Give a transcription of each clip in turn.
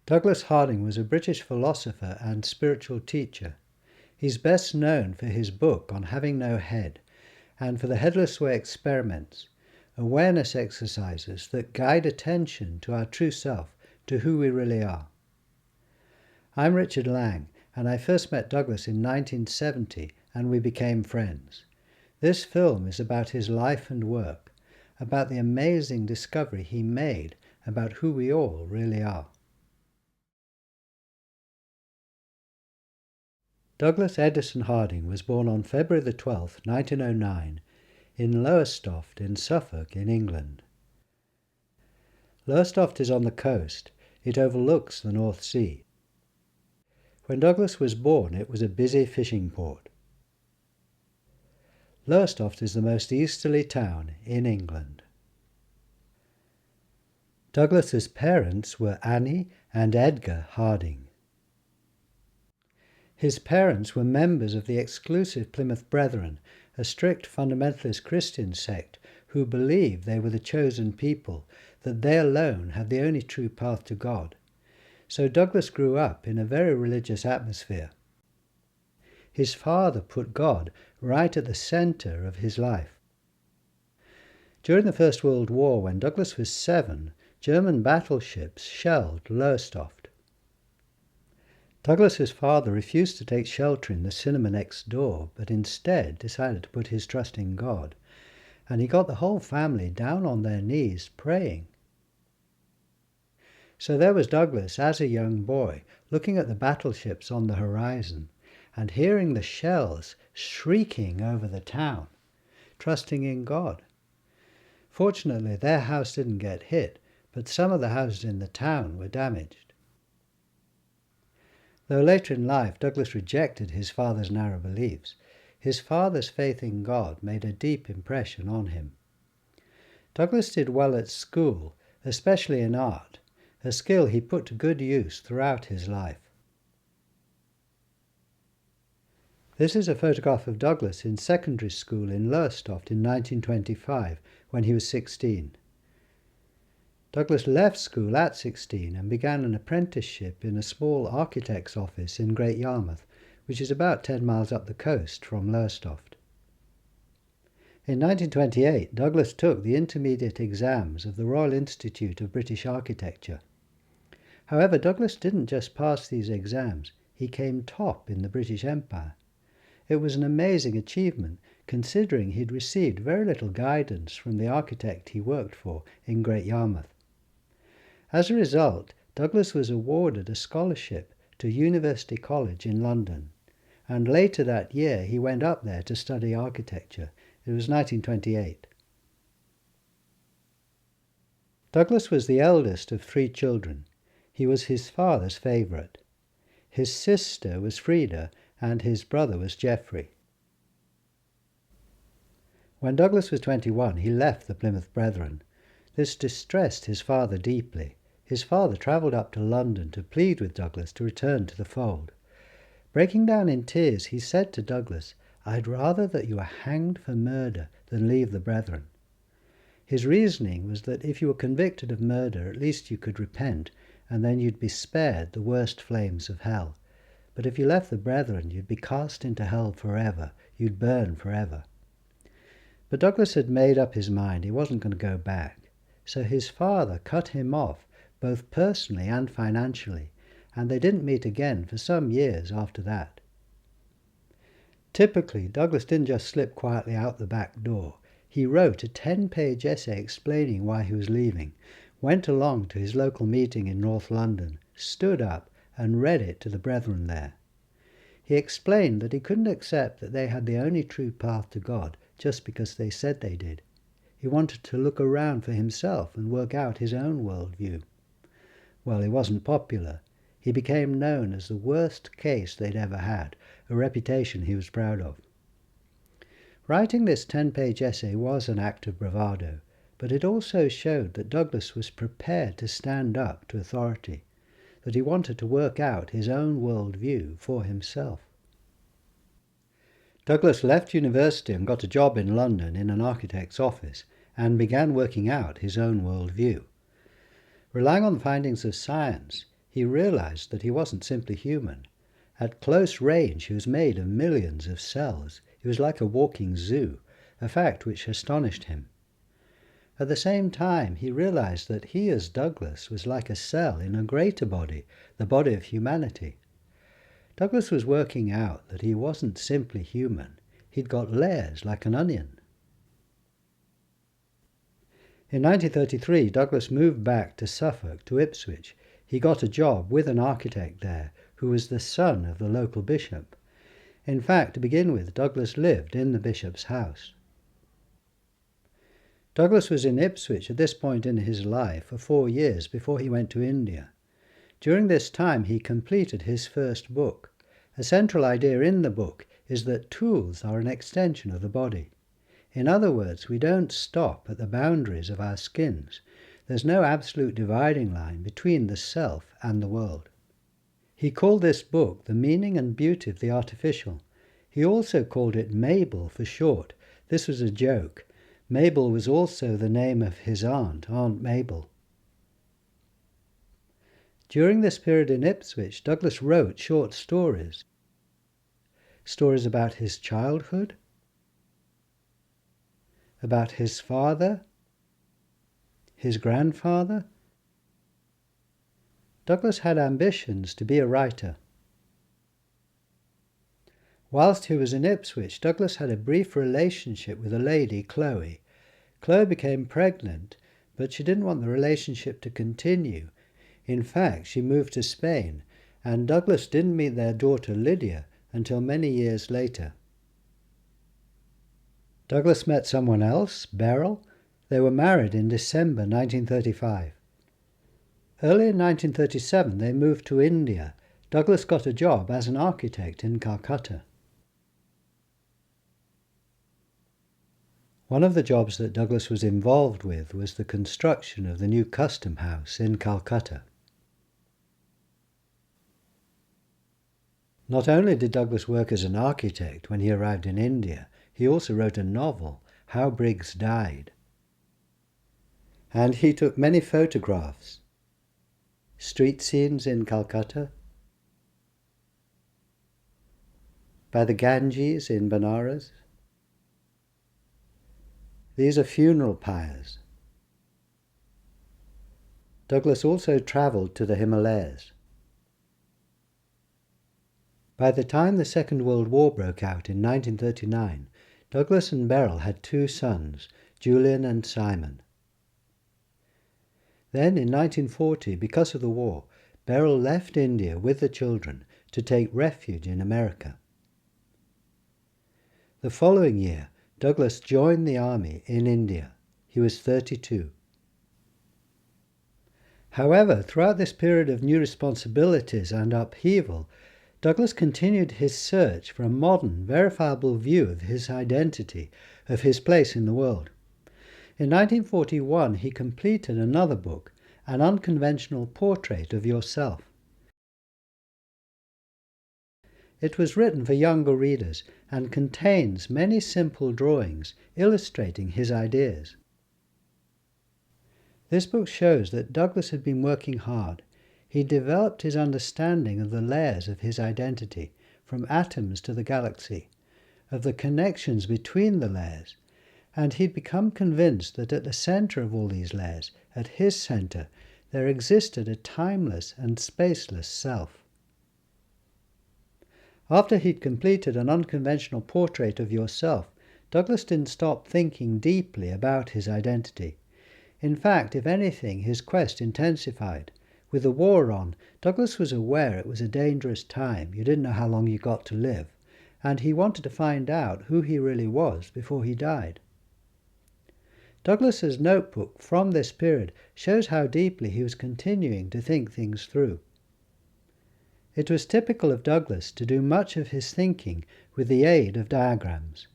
Douglas Harding was a British philosopher and spiritual teacher. He's best known for his book on having no head and for the Headless Way experiments, awareness exercises that guide attention to our true self, to who we really are. I'm Richard Lang, and I first met Douglas in 1970 and we became friends. This film is about his life and work, about the amazing discovery he made about who we all really are. Douglas Edison Harding was born on February the 12th, 1909, in Lowestoft in Suffolk in England. Lowestoft is on the coast. It overlooks the North Sea. When Douglas was born, it was a busy fishing port. Lowestoft is the most easterly town in England. Douglas's parents were Annie and Edgar Harding. His parents were members of the exclusive Plymouth Brethren, a strict fundamentalist Christian sect who believed they were the chosen people, that they alone had the only true path to God. So Douglas grew up in a very religious atmosphere. His father put God right at the centre of his life. During the First World War, when Douglas was 7, German battleships shelled Lowestoft. Douglas's father refused to take shelter in the cinema next door, but instead decided to put his trust in God, and he got the whole family down on their knees praying. So there was Douglas as a young boy, looking at the battleships on the horizon, and hearing the shells shrieking over the town, trusting in God. Fortunately, their house didn't get hit, but some of the houses in the town were damaged. Though later in life Douglas rejected his father's narrow beliefs, his father's faith in God made a deep impression on him. Douglas did well at school, especially in art, a skill he put to good use throughout his life. This is a photograph of Douglas in secondary school in Lowestoft in 1925, when he was 16. Douglas left school at 16 and began an apprenticeship in a small architect's office in Great Yarmouth, which is about 10 miles up the coast from Lowestoft. In 1928, Douglas took the intermediate exams of the Royal Institute of British Architecture. However, Douglas didn't just pass these exams, he came top in the British Empire. It was an amazing achievement, considering he'd received very little guidance from the architect he worked for in Great Yarmouth. As a result, Douglas was awarded a scholarship to University College in London, and later that year he went up there to study architecture. It was 1928. Douglas was the eldest of 3 children. He was his father's favourite. His sister was Frida, and his brother was Geoffrey. When Douglas was 21, he left the Plymouth Brethren. This distressed his father deeply. His father travelled up to London to plead with Douglas to return to the fold. Breaking down in tears, he said to Douglas, "I'd rather that you were hanged for murder than leave the Brethren." His reasoning was that if you were convicted of murder, at least you could repent, and then you'd be spared the worst flames of hell. But if you left the Brethren, you'd be cast into hell forever. You'd burn forever. But Douglas had made up his mind he wasn't going to go back. So his father cut him off, both personally and financially, and they didn't meet again for some years after that. Typically, Douglas didn't just slip quietly out the back door. He wrote a 10-page essay explaining why he was leaving, went along to his local meeting in North London, stood up and read it to the brethren there. He explained that he couldn't accept that they had the only true path to God just because they said they did. He wanted to look around for himself and work out his own worldview. Well, he wasn't popular. He became known as the worst case they'd ever had, a reputation he was proud of. Writing this 10-page essay was an act of bravado, but it also showed that Douglas was prepared to stand up to authority, that he wanted to work out his own worldview for himself. Douglas left university and got a job in London in an architect's office and began working out his own worldview. Relying on the findings of science, he realized that he wasn't simply human. At close range, he was made of millions of cells. He was like a walking zoo, a fact which astonished him. At the same time, he realized that he, as Douglas, was like a cell in a greater body, the body of humanity. Douglas was working out that he wasn't simply human. He'd got layers like an onion. In 1933, Douglas moved back to Suffolk, to Ipswich. He got a job with an architect there, who was the son of the local bishop. In fact, to begin with, Douglas lived in the bishop's house. Douglas was in Ipswich at this point in his life for 4 years before he went to India. During this time, he completed his first book. A central idea in the book is that tools are an extension of the body. In other words, we don't stop at the boundaries of our skins. There's no absolute dividing line between the self and the world. He called this book The Meaning and Beauty of the Artificial. He also called it Mabel for short. This was a joke. Mabel was also the name of his aunt, Aunt Mabel. During this period in Ipswich, Douglas wrote short stories. Stories about his childhood, about his father, his grandfather. Douglas had ambitions to be a writer. Whilst he was in Ipswich, Douglas had a brief relationship with a lady, Chloe. Chloe became pregnant, but she didn't want the relationship to continue. In fact, she moved to Spain, and Douglas didn't meet their daughter Lydia until many years later. Douglas met someone else, Beryl. They were married in December 1935. Early in 1937, they moved to India. Douglas got a job as an architect in Calcutta. One of the jobs that Douglas was involved with was the construction of the new custom house in Calcutta. Not only did Douglas work as an architect when he arrived in India, he also wrote a novel, How Briggs Died. And he took many photographs. Street scenes in Calcutta, by the Ganges in Benares. These are funeral pyres. Douglas also travelled to the Himalayas. By the time the Second World War broke out in 1939, Douglas and Beryl had 2 sons, Julian and Simon. Then in 1940, because of the war, Beryl left India with the children to take refuge in America. The following year, Douglas joined the army in India. He was 32. However, throughout this period of new responsibilities and upheaval, Douglas continued his search for a modern, verifiable view of his identity, of his place in the world. In 1941, he completed another book, An Unconventional Portrait of Yourself. It was written for younger readers and contains many simple drawings illustrating his ideas. This book shows that Douglas had been working hard. He developed his understanding of the layers of his identity, from atoms to the galaxy, of the connections between the layers, and he'd become convinced that at the center of all these layers, at his center, there existed a timeless and spaceless self. After he'd completed An Unconventional Portrait of Yourself, Douglas didn't stop thinking deeply about his identity. In fact, if anything, his quest intensified. With the war on, Douglas was aware it was a dangerous time. You didn't know how long you got to live, and he wanted to find out who he really was before he died. Douglas's notebook from this period shows how deeply he was continuing to think things through. It was typical of Douglas to do much of his thinking with the aid of diagrams.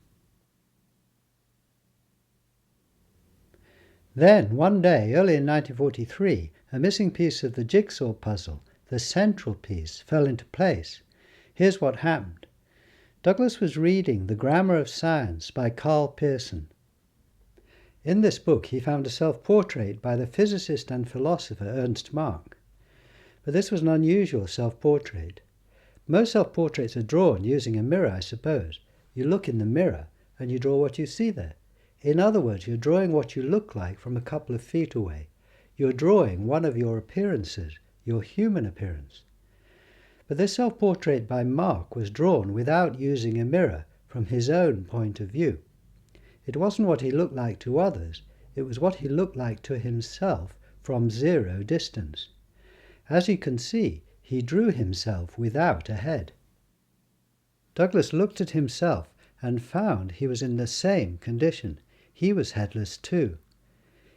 Then, one day, early in 1943, a missing piece of the jigsaw puzzle, the central piece, fell into place. Here's what happened. Douglas was reading The Grammar of Science by Karl Pearson. In this book, he found a self-portrait by the physicist and philosopher Ernst Mach. But this was an unusual self-portrait. Most self-portraits are drawn using a mirror, I suppose. You look in the mirror and you draw what you see there. In other words, you're drawing what you look like from a couple of feet away. You're drawing one of your appearances, your human appearance. But this self-portrait by Mark was drawn without using a mirror, from his own point of view. It wasn't what he looked like to others, it was what he looked like to himself from zero distance. As you can see, he drew himself without a head. Douglas looked at himself and found he was in the same condition. He was headless too.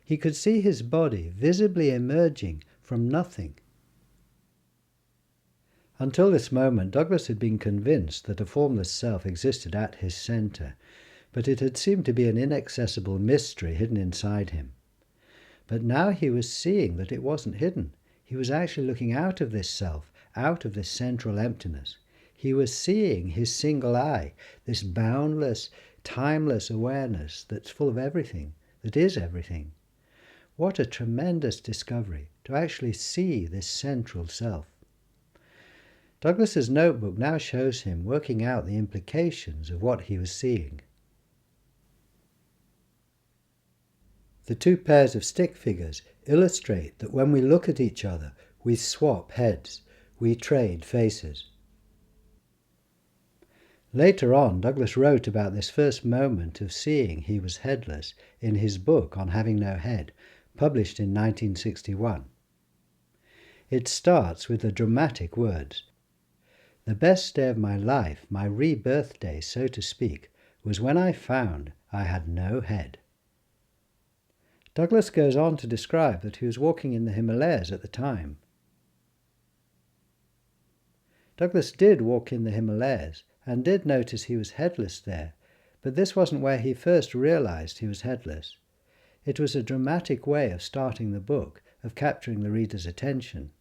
He could see his body visibly emerging from nothing. Until this moment, Douglas had been convinced that a formless self existed at his centre, but it had seemed to be an inaccessible mystery hidden inside him. But now he was seeing that it wasn't hidden. He was actually looking out of this self, out of this central emptiness. He was seeing his single eye, this boundless, timeless awareness that's full of everything, that is everything. What a tremendous discovery, to actually see this central self. Douglas's notebook now shows him working out the implications of what he was seeing. The two pairs of stick figures illustrate that when we look at each other, we swap heads, we trade faces. Later on, Douglas wrote about this first moment of seeing he was headless in his book on having no head, published in 1961. It starts with the dramatic words, "The best day of my life, my rebirth day, so to speak, was when I found I had no head." Douglas goes on to describe that he was walking in the Himalayas at the time. Douglas did walk in the Himalayas and did notice he was headless there, but this wasn't where he first realized he was headless. It was a dramatic way of starting the book, of capturing the reader's attention.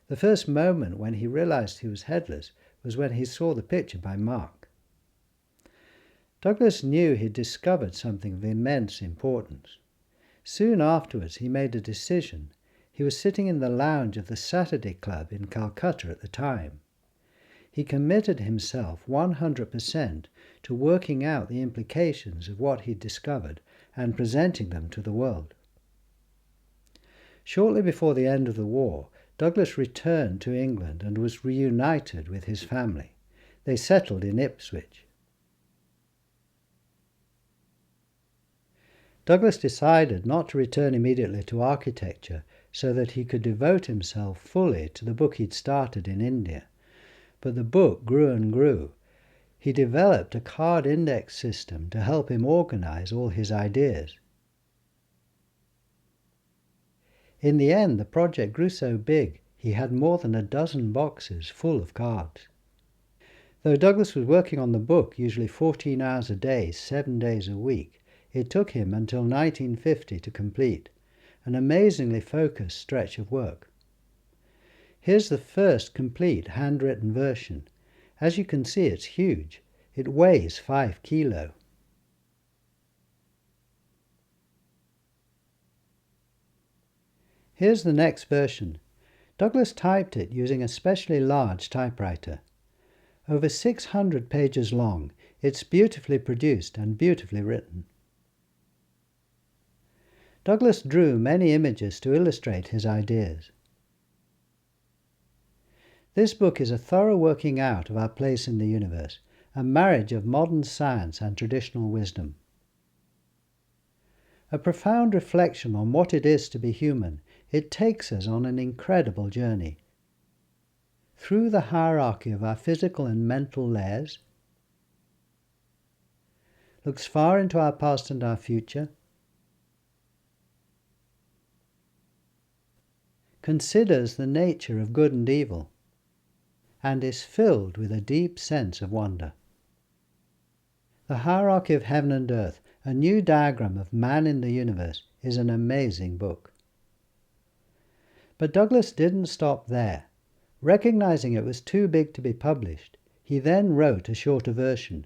The first moment when he realized he was headless was when he saw the picture by Mark. Douglas knew he'd discovered something of immense importance. Soon afterwards he made a decision. He was sitting in the lounge of the Saturday Club in Calcutta at the time. He committed himself 100% to working out the implications of what he'd discovered and presenting them to the world. Shortly before the end of the war, Douglas returned to England and was reunited with his family. They settled in Ipswich. Douglas decided not to return immediately to architecture so that he could devote himself fully to the book he'd started in India. But the book grew and grew. He developed a card index system to help him organize all his ideas. In the end, the project grew so big he had more than a dozen boxes full of cards. Though Douglas was working on the book usually 14 hours a day, 7 days a week, it took him until 1950 to complete, an amazingly focused stretch of work. Here's the first complete handwritten version. As you can see, it's huge. It weighs 5 kilos. Here's the next version. Douglas typed it using a specially large typewriter. Over 600 pages long, it's beautifully produced and beautifully written. Douglas drew many images to illustrate his ideas. This book is a thorough working out of our place in the universe, a marriage of modern science and traditional wisdom. A profound reflection on what it is to be human, it takes us on an incredible journey. Through the hierarchy of our physical and mental layers, looks far into our past and our future, considers the nature of good and evil, and is filled with a deep sense of wonder. The hierarchy of heaven and earth, a new diagram of man in the universe, is an amazing book. But Douglas didn't stop there. Recognizing it was too big to be published, he then wrote a shorter version.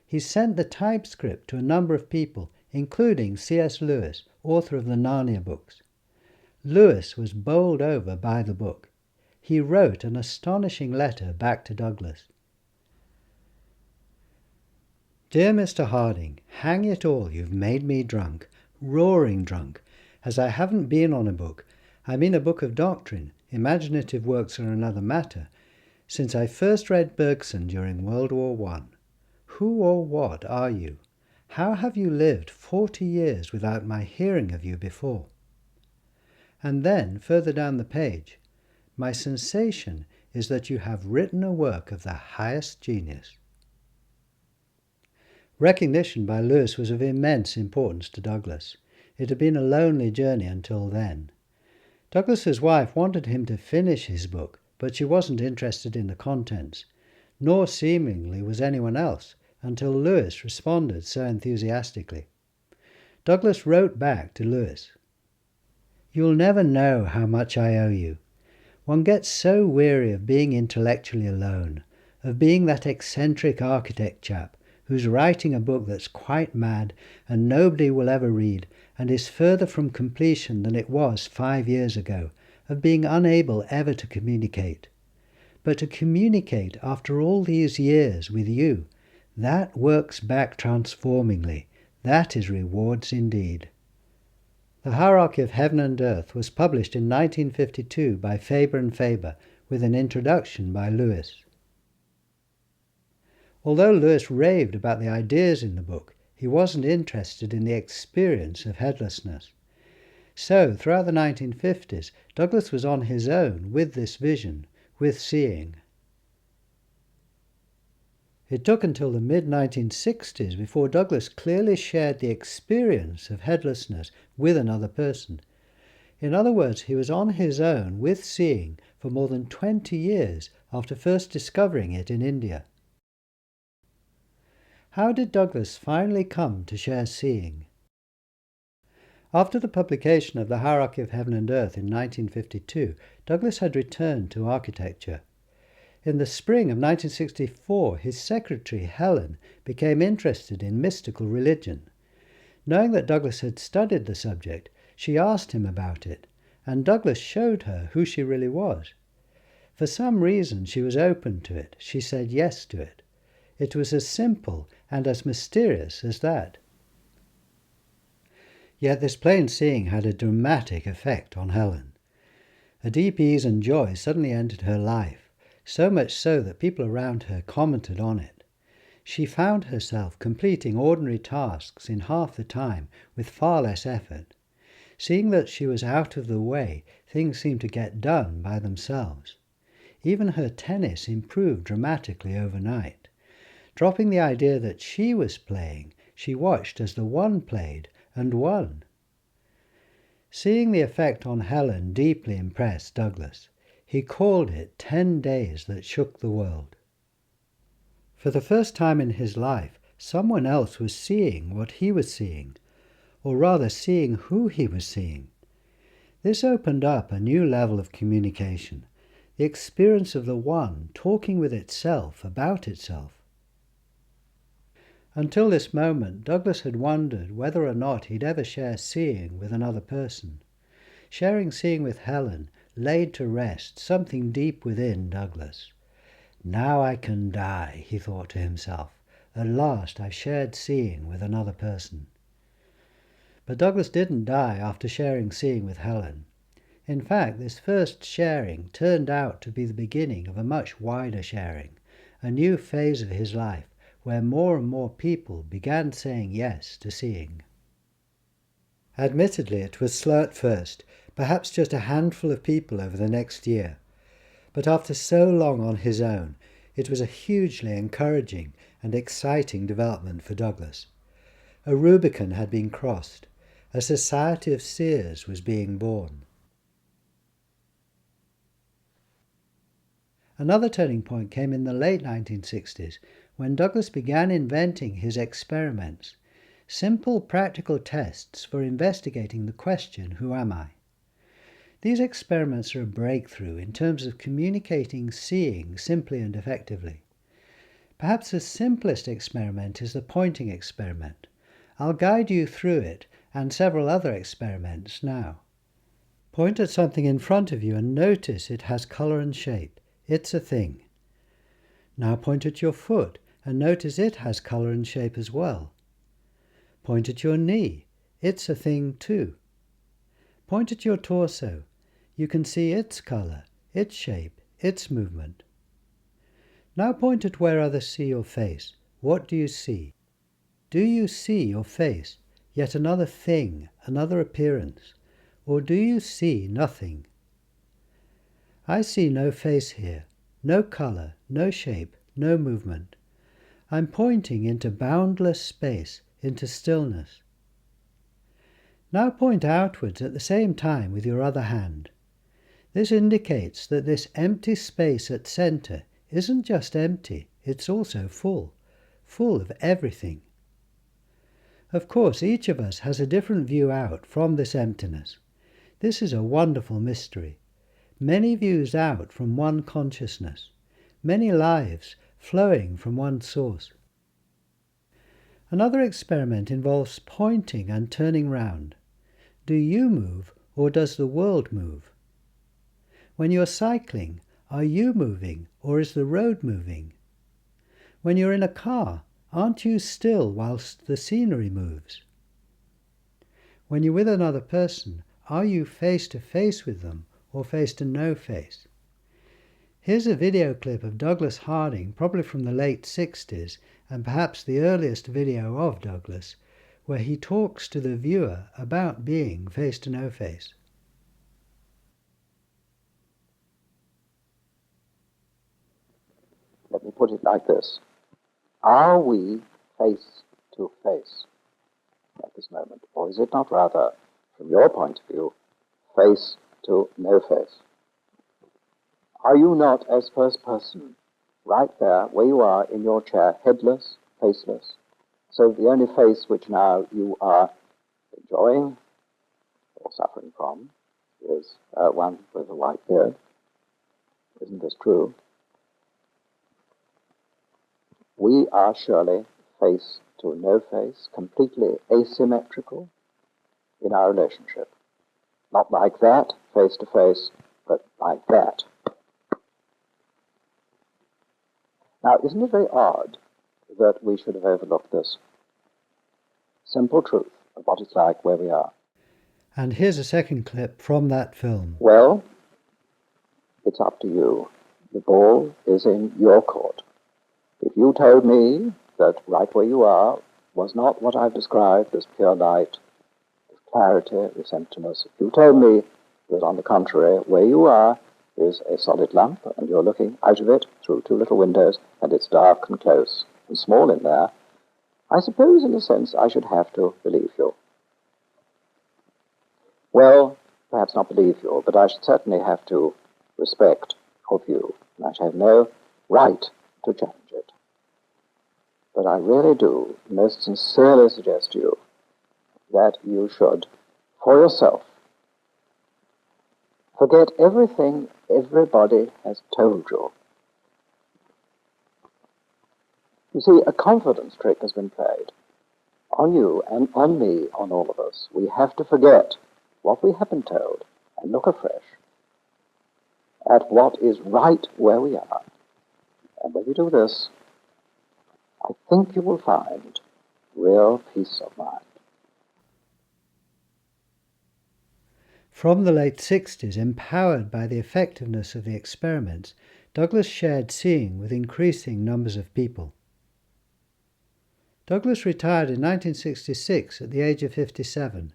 He sent the typescript to a number of people, including C.S. Lewis, author of the Narnia books. Lewis was bowled over by the book. he wrote an astonishing letter back to Douglas. Dear Mr. Harding, hang it all, you've made me drunk, roaring drunk. As I haven't been on a book, I mean a book of doctrine, imaginative works are another matter, since I first read Bergson during World War I. Who or what are you? How have you lived 40 years without my hearing of you before? And then, further down the page, my sensation is that you have written a work of the highest genius. Recognition by Lewis was of immense importance to Douglas. It had been a lonely journey until then. Douglas's wife wanted him to finish his book, but she wasn't interested in the contents, nor seemingly was anyone else, until Lewis responded so enthusiastically. Douglas wrote back to Lewis, "You'll never know how much I owe you. One gets so weary of being intellectually alone, of being that eccentric architect chap who's writing a book that's quite mad and nobody will ever read and is further from completion than it was 5 years ago, of being unable ever to communicate. But to communicate after all these years with you, that works back transformingly. That is rewards indeed." The Hierarchy of Heaven and Earth was published in 1952 by Faber and Faber, with an introduction by Lewis. Although Lewis raved about the ideas in the book, he wasn't interested in the experience of headlessness. So, throughout the 1950s, Douglas was on his own with this vision, with seeing. It took until the mid-1960s before Douglas clearly shared the experience of headlessness with another person. In other words, he was on his own with seeing for more than 20 years after first discovering it in India. How did Douglas finally come to share seeing? After the publication of The Hierarchy of Heaven and Earth in 1952, Douglas had returned to architecture. In the spring of 1964, his secretary, Helen, became interested in mystical religion. Knowing that Douglas had studied the subject, she asked him about it, and Douglas showed her who she really was. For some reason she was open to it. She said yes to it. It was as simple and as mysterious as that. Yet this plain seeing had a dramatic effect on Helen. A deep ease and joy suddenly entered her life, so much so that people around her commented on it. She found herself completing ordinary tasks in half the time with far less effort. Seeing that she was out of the way, things seemed to get done by themselves. Even her tennis improved dramatically overnight. Dropping the idea that she was playing, she watched as the one played and won. Seeing the effect on Helen deeply impressed Douglas. He called it 10 days that shook the world. For the first time in his life, someone else was seeing what he was seeing, or rather seeing who he was seeing. This opened up a new level of communication, the experience of the one talking with itself about itself. Until this moment, Douglas had wondered whether or not he'd ever share seeing with another person. Sharing seeing with Helen laid to rest something deep within Douglas. Now I can die, he thought to himself. At last I've shared seeing with another person. But Douglas didn't die after sharing seeing with Helen. In fact, this first sharing turned out to be the beginning of a much wider sharing, a new phase of his life where more and more people began saying yes to seeing. Admittedly, it was slow at first, perhaps just a handful of people over the next year. But after so long on his own, it was a hugely encouraging and exciting development for Douglas. A Rubicon had been crossed. A society of seers was being born. Another turning point came in the late 1960s when Douglas began inventing his experiments, simple practical tests for investigating the question, who am I? These experiments are a breakthrough in terms of communicating seeing simply and effectively. Perhaps the simplest experiment is the pointing experiment. I'll guide you through it and several other experiments now. Point at something in front of you and notice it has colour and shape. It's a thing. Now point at your foot and notice it has colour and shape as well. Point at your knee. It's a thing too. Point at your torso. You can see its colour, its shape, its movement. Now point at where others see your face. What do you see? Do you see your face, yet another thing, another appearance? Or do you see nothing? I see no face here, no colour, no shape, no movement. I'm pointing into boundless space, into stillness. Now point outwards at the same time with your other hand. This indicates that this empty space at centre isn't just empty, it's also full, full of everything. Of course, each of us has a different view out from this emptiness. This is a wonderful mystery. Many views out from one consciousness, many lives flowing from one source. Another experiment involves pointing and turning round. Do you move, or does the world move? When you're cycling, are you moving, or is the road moving? When you're in a car, aren't you still whilst the scenery moves? When you're with another person, are you face to face with them, or face to no face? Here's a video clip of Douglas Harding, probably from the late 60s, and perhaps the earliest video of Douglas, where he talks to the viewer about being face to no face. Let me put it like this. Are we face to face at this moment? Or is it not rather, from your point of view, face to no face? Are you not, as first person, right there where you are in your chair, headless, faceless? So the only face which now you are enjoying or suffering from is one with a white beard. Isn't this true? We are surely face to no face, completely asymmetrical in our relationship. Not like that, face to face, but like that. Now, isn't it very odd that we should have overlooked this simple truth of what it's like where we are? And here's a second clip from that film. Well, it's up to you. The ball is in your court. If you told me that right where you are was not what I've described as pure light, as clarity, as emptiness, if you told me that on the contrary, where you are is a solid lump and you're looking out of it through two little windows and it's dark and close and small in there, I suppose in a sense I should have to believe you. Well, perhaps not believe you, but I should certainly have to respect your view, and I should have no right to challenge it. But I really do most sincerely suggest to you that you should, for yourself, forget everything everybody has told you. You see, a confidence trick has been played on you and on me, on all of us. We have to forget what we have been told and look afresh at what is right where we are. And when you do this, I think you will find real peace of mind. From the late 60s, empowered by the effectiveness of the experiments, Douglas shared seeing with increasing numbers of people. Douglas retired in 1966 at the age of 57,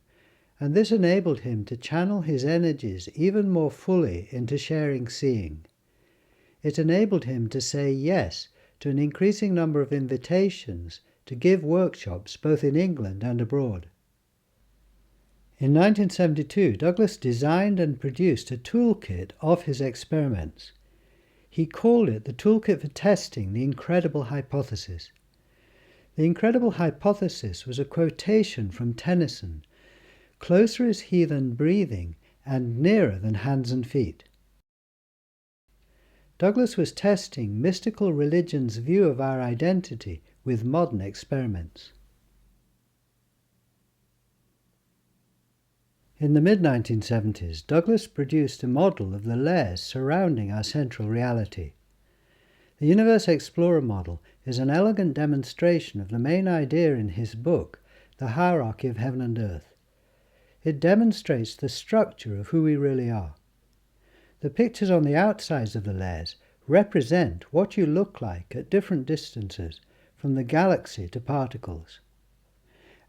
and this enabled him to channel his energies even more fully into sharing seeing. It enabled him to say yes to an increasing number of invitations to give workshops both in England and abroad. In 1972, Douglas designed and produced a toolkit of his experiments. He called it the Toolkit for Testing the Incredible Hypothesis. The incredible hypothesis was a quotation from Tennyson, "Closer is he than breathing, and nearer than hands and feet." Douglas was testing mystical religion's view of our identity with modern experiments. In the mid-1970s, Douglas produced a model of the layers surrounding our central reality. The Universe Explorer model is an elegant demonstration of the main idea in his book, The Hierarchy of Heaven and Earth. It demonstrates the structure of who we really are. The pictures on the outsides of the layers represent what you look like at different distances, from the galaxy to particles.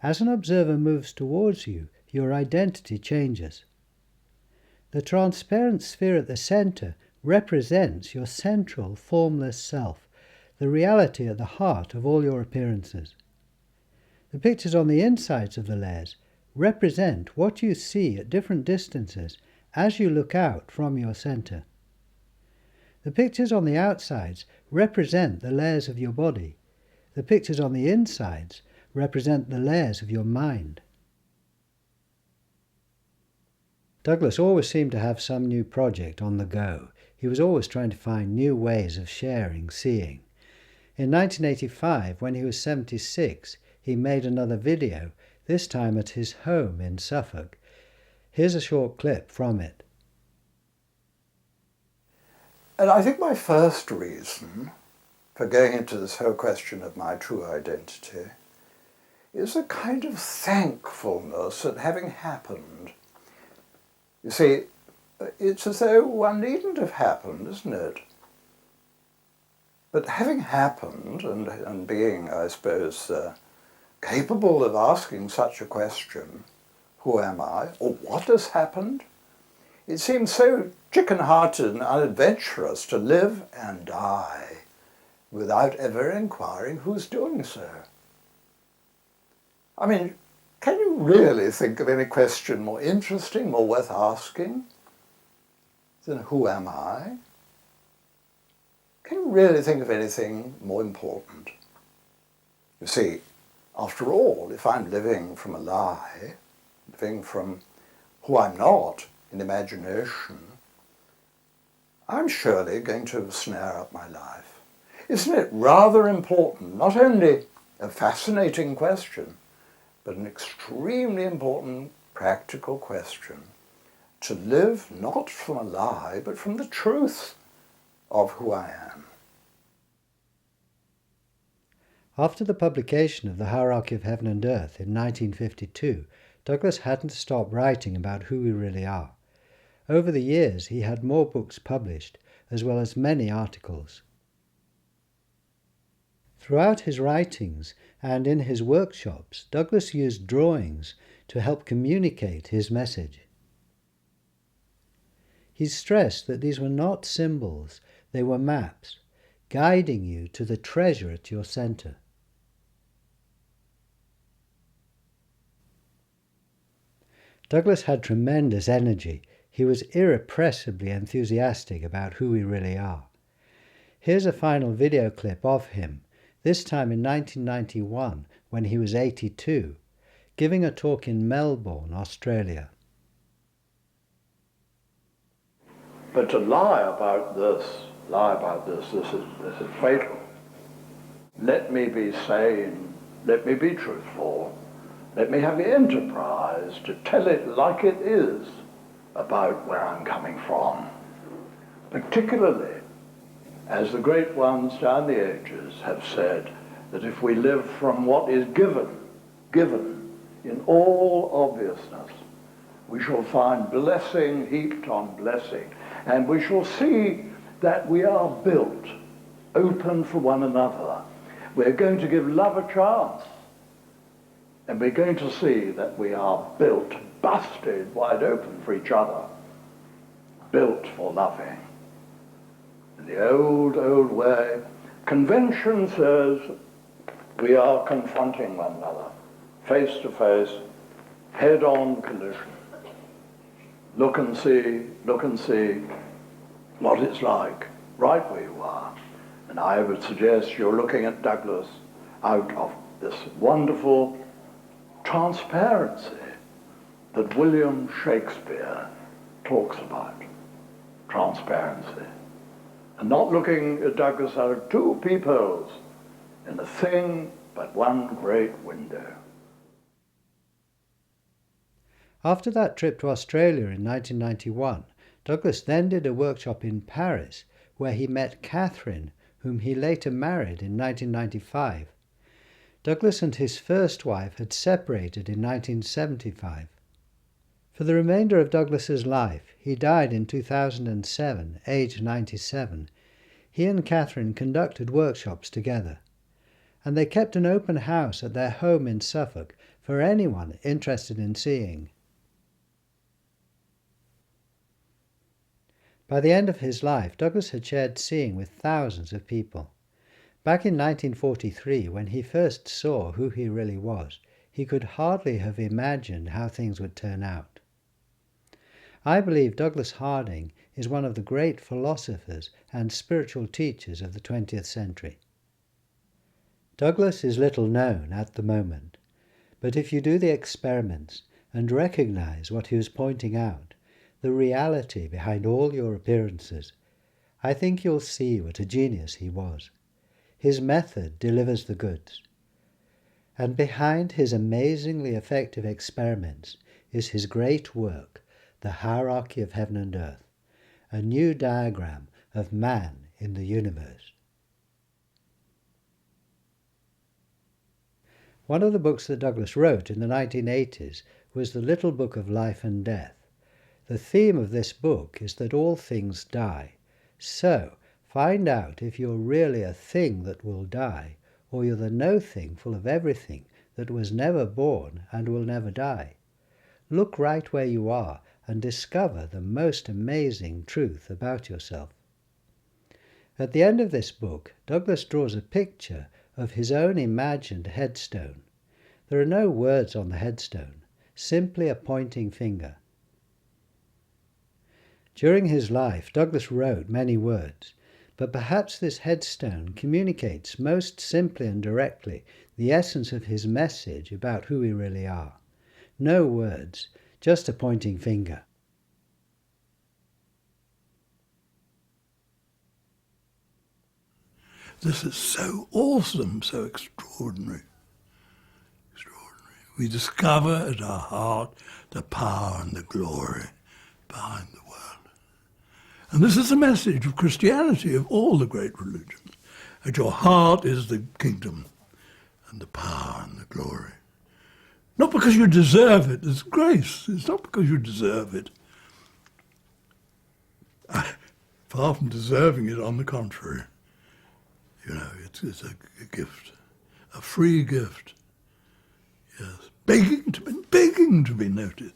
As an observer moves towards you, your identity changes. The transparent sphere at the center represents your central, formless self, the reality at the heart of all your appearances. The pictures on the insides of the layers represent what you see at different distances as you look out from your center. The pictures on the outsides represent the layers of your body. The pictures on the insides represent the layers of your mind. Douglas always seemed to have some new project on the go. He was always trying to find new ways of sharing, seeing. In 1985, when he was 76, he made another video, this time at his home in Suffolk. Here's a short clip from it. And I think my first reason for going into this whole question of my true identity is a kind of thankfulness at having happened. You see, it's as though one needn't have happened, isn't it? But having happened and being, I suppose, capable of asking such a question, who am I, or what has happened? It seems so chicken-hearted and unadventurous to live and die without ever inquiring who's doing so. I mean, can you really think of any question more interesting, more worth asking than who am I? Can you really think of anything more important? You see, after all, if I'm living from a lie, living from who I'm not in imagination, I'm surely going to snare up my life. Isn't it rather important, not only a fascinating question, but an extremely important practical question, to live not from a lie, but from the truth of who I am? After the publication of The Hierarchy of Heaven and Earth in 1952, Douglas hadn't stopped writing about who we really are. Over the years, he had more books published, as well as many articles. Throughout his writings and in his workshops, Douglas used drawings to help communicate his message. He stressed that these were not symbols, they were maps, guiding you to the treasure at your center. Douglas had tremendous energy. He was irrepressibly enthusiastic about who we really are. Here's a final video clip of him, this time in 1991 when he was 82, giving a talk in Melbourne, Australia. But to lie about this, this is fatal. Let me be sane, let me be truthful, let me have the enterprise to tell it like it is about where I'm coming from. Particularly as the great ones down the ages have said that if we live from what is given in all obviousness, we shall find blessing heaped on blessing, and we shall see that we are built, open for one another. We're going to give love a chance, and we're going to see that we are built, busted wide open for each other, built for loving. In the old way, convention says we are confronting one another, face to face, head-on collision. Look and see what it's like right where you are. And I would suggest you're looking at Douglas out of this wonderful transparency that William Shakespeare talks about. Transparency. And not looking at Douglas out of two peepholes in a thing but one great window. After that trip to Australia in 1991, Douglas then did a workshop in Paris where he met Catherine, whom he later married in 1995. Douglas and his first wife had separated in 1975. For the remainder of Douglas's life, he died in 2007, aged 97. He and Catherine conducted workshops together, and they kept an open house at their home in Suffolk for anyone interested in seeing. By the end of his life, Douglas had shared seeing with thousands of people. Back in 1943, when he first saw who he really was, he could hardly have imagined how things would turn out. I believe Douglas Harding is one of the great philosophers and spiritual teachers of the 20th century. Douglas is little known at the moment, but if you do the experiments and recognize what he was pointing out, the reality behind all your appearances, I think you'll see what a genius he was. His method delivers the goods. And behind his amazingly effective experiments is his great work, The Hierarchy of Heaven and Earth, a new diagram of man in the universe. One of the books that Douglas wrote in the 1980s was The Little Book of Life and Death. The theme of this book is that all things die. So, find out if you're really a thing that will die, or you're the no thing full of everything that was never born and will never die. Look right where you are and discover the most amazing truth about yourself. At the end of this book, Douglas draws a picture of his own imagined headstone. There are no words on the headstone, simply a pointing finger. During his life, Douglas wrote many words, but perhaps this headstone communicates most simply and directly the essence of his message about who we really are. No words, just a pointing finger. This is so awesome, so extraordinary. Extraordinary. We discover at our heart the power and the glory behind the world. And this is the message of Christianity, of all the great religions. At your heart is the kingdom and the power and the glory. Not because you deserve it, it's grace. It's not because you deserve it. Far from deserving it, on the contrary. You know, it's a gift, a free gift. Yes, begging to be noticed.